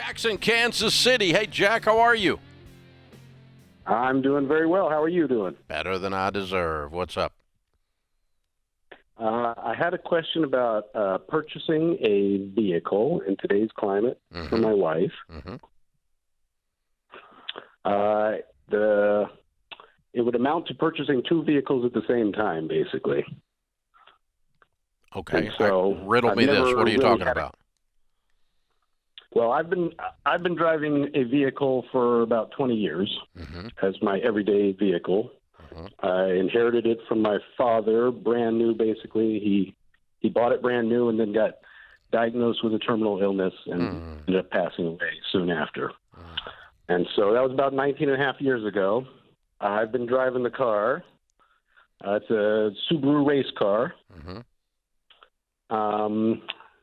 Jack's in Kansas City. Hey, Jack, how are you? I'm doing very well. How are you doing? Better than I deserve. What's up? I had a question about purchasing a vehicle in today's climate for my wife. It would amount to purchasing two vehicles at the same time, basically. Okay. And so riddle me this. What are you talking about? Well, I've been driving a vehicle for about 20 years as my everyday vehicle. I inherited it from my father, brand new, basically. He bought it brand new and then got diagnosed with a terminal illness and ended up passing away soon after. And so that was about 19 and a half years ago. I've been driving the car. It's a Subaru race car.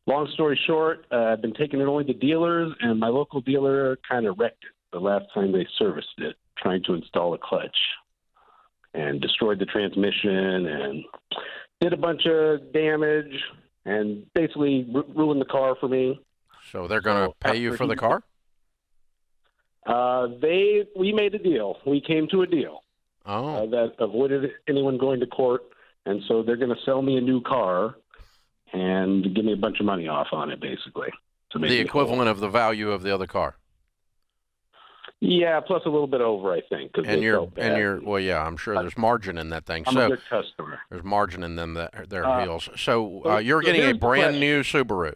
Long story short, I've been taking it only to dealers, and my local dealer kind of wrecked it the last time they serviced it, trying to install a clutch, and destroyed the transmission and did a bunch of damage and basically ruined the car for me. So they're going to pay you for the car? We made a deal. We came to a deal that avoided anyone going to court, and so they're going to sell me a new car and give me a bunch of money off on it, basically. The equivalent of the value of the other car. Yeah, plus a little bit over, I think. Well, yeah, I'm sure there's margin in that thing. I'm a good customer. There's margin in them their heels. So you're getting a brand new Subaru.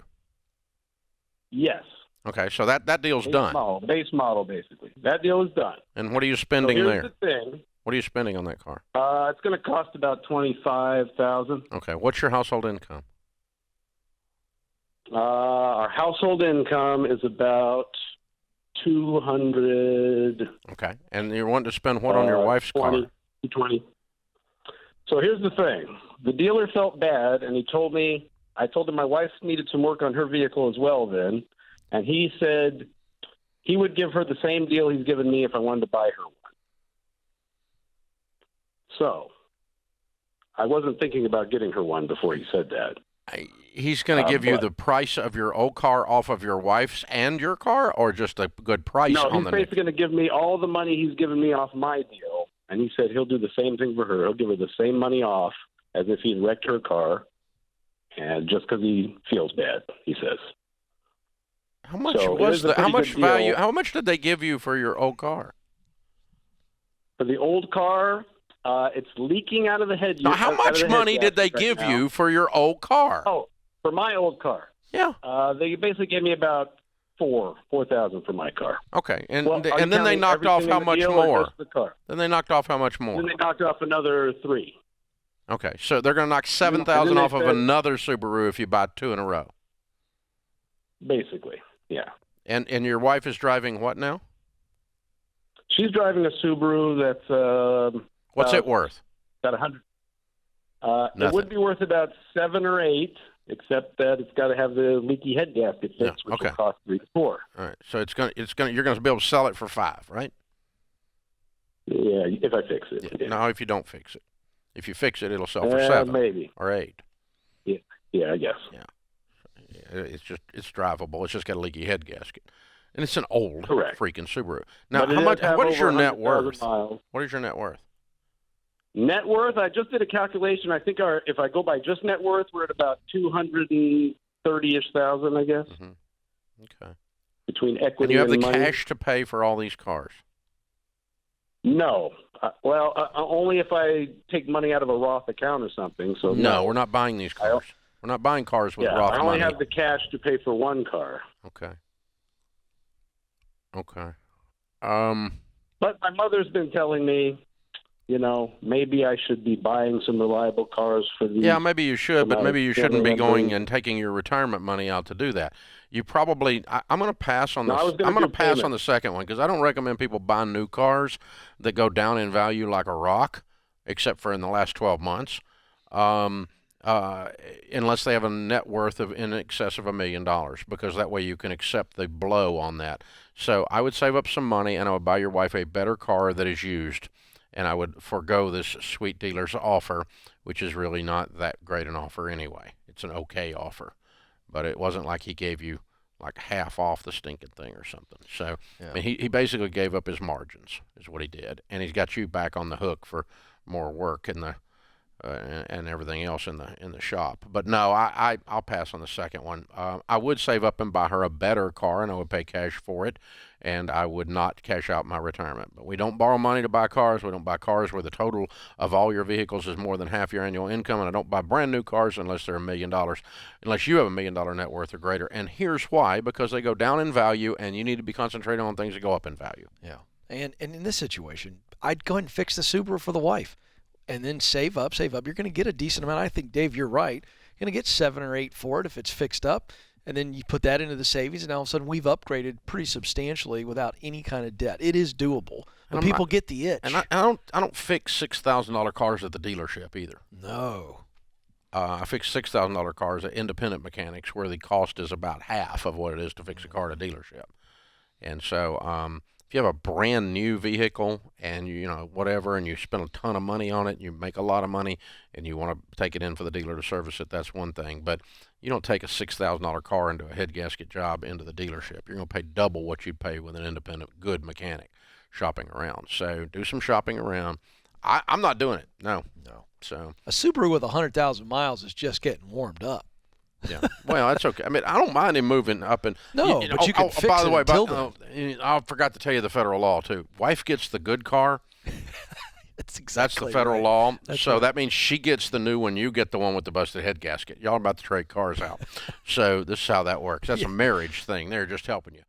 Yes. Okay, so that deal's done. Base model, basically. That deal is done. And what are you spending there? Here's the thing. What are you spending on that car? It's going to cost about $25,000. Okay, what's your household income? Our household income is about $200. Okay, and you're wanting to spend what on your wife's car? $220. So here's the thing: the dealer felt bad, and I told him my wife needed some work on her vehicle as well. Then, and he said he would give her the same deal he's given me if I wanted to buy her one. So I wasn't thinking about getting her one before he said that. He's going to give you the price of your old car off of your wife's and your car, or just a good price on the new? No, he's basically going to give me all the money he's given me off my deal, and he said he'll do the same thing for her. He'll give her the same money off as if he'd wrecked her car, and just because he feels bad, he says. How much value? How much did they give you for your old car? For the old car, it's leaking out of the head. Now, how much money did they give you for your old car? Oh, for my old car. Yeah. They basically gave me about $4,000 for my car. Okay, and then they knocked off how much more? Then they knocked off how much more? Then they knocked off another $3,000. Okay, so they're going to knock $7,000 off of another Subaru if you buy two in a row. Basically, yeah. And your wife is driving what now? She's driving a Subaru that's what's it worth? About $100. It would be worth about 7 or 8, except that it's got to have the leaky head gasket fixed, which will cost 3 to 4. All right, so you're going to be able to sell it for 5, right? Yeah, if I fix it. Yeah. No, if you don't fix it. If you fix it, it'll sell for 7, maybe, or 8. Yeah, I guess. Yeah, it's drivable. It's just got a leaky head gasket. And it's an old freaking Subaru. Now, what is your net worth? What is your net worth? Net worth, I just did a calculation. I think if I go by just net worth, we're at about $230,000-ish, I guess. Okay. Between equity and you have the money. Cash to pay for all these cars? No. Only if I take money out of a Roth account or something. So no, we're not buying these cars. We're not buying cars with Roth money. I only have the cash to pay for one car. Okay. But my mother's been telling me, maybe I should be buying some reliable cars for these. Yeah, maybe you should, but maybe you shouldn't be going and taking your retirement money out to do that. You probably, I'm going to pass on this. I'm going to pass on the second one because I don't recommend people buying new cars that go down in value like a rock, except for in the last 12 months, unless they have a net worth of in excess of $1 million, because that way you can accept the blow on that. So I would save up some money and I would buy your wife a better car that is used. And I would forego this sweet dealer's offer, which is really not that great an offer anyway. It's an okay offer. But it wasn't like he gave you like half off the stinking thing or something. So Yeah. I mean, he basically gave up his margins, is what he did, and he's got you back on the hook for more work in the and everything else in the shop. But no, I'll pass on the second one. I would save up and buy her a better car, and I would pay cash for it, and I would not cash out my retirement. But we don't borrow money to buy cars. We don't buy cars where the total of all your vehicles is more than half your annual income, and I don't buy brand new cars unless they're $1 million, unless you have $1 million net worth or greater. And here's why: because they go down in value, and you need to be concentrating on things that go up in value. Yeah. And in this situation, I'd go ahead and fix the Subaru for the wife. And then save up. You're going to get a decent amount. I think, Dave, you're right. You're going to get 7 or 8 for it if it's fixed up. And then you put that into the savings, and all of a sudden we've upgraded pretty substantially without any kind of debt. It is doable. But people get the itch. And I don't fix $6,000 cars at the dealership either. No. I fix $6,000 cars at independent mechanics where the cost is about half of what it is to fix a car at a dealership. And so if you have a brand new vehicle and whatever, and you spend a ton of money on it, you make a lot of money, and you want to take it in for the dealer to service it, that's one thing. But you don't take a $6,000 car into a head gasket job into the dealership. You're going to pay double what you'd pay with an independent good mechanic shopping around. So do some shopping around. I'm not doing it. No. So a Subaru with 100,000 miles is just getting warmed up. Yeah, well, that's okay. I mean, I don't mind him moving up and. No, but you can fix by the it way, until then. I forgot to tell you the federal law too. Wife gets the good car. That's the federal law. So that means she gets the new one. You get the one with the busted head gasket. Y'all are about to trade cars out. So this is how that works. That's a marriage thing. They're just helping you.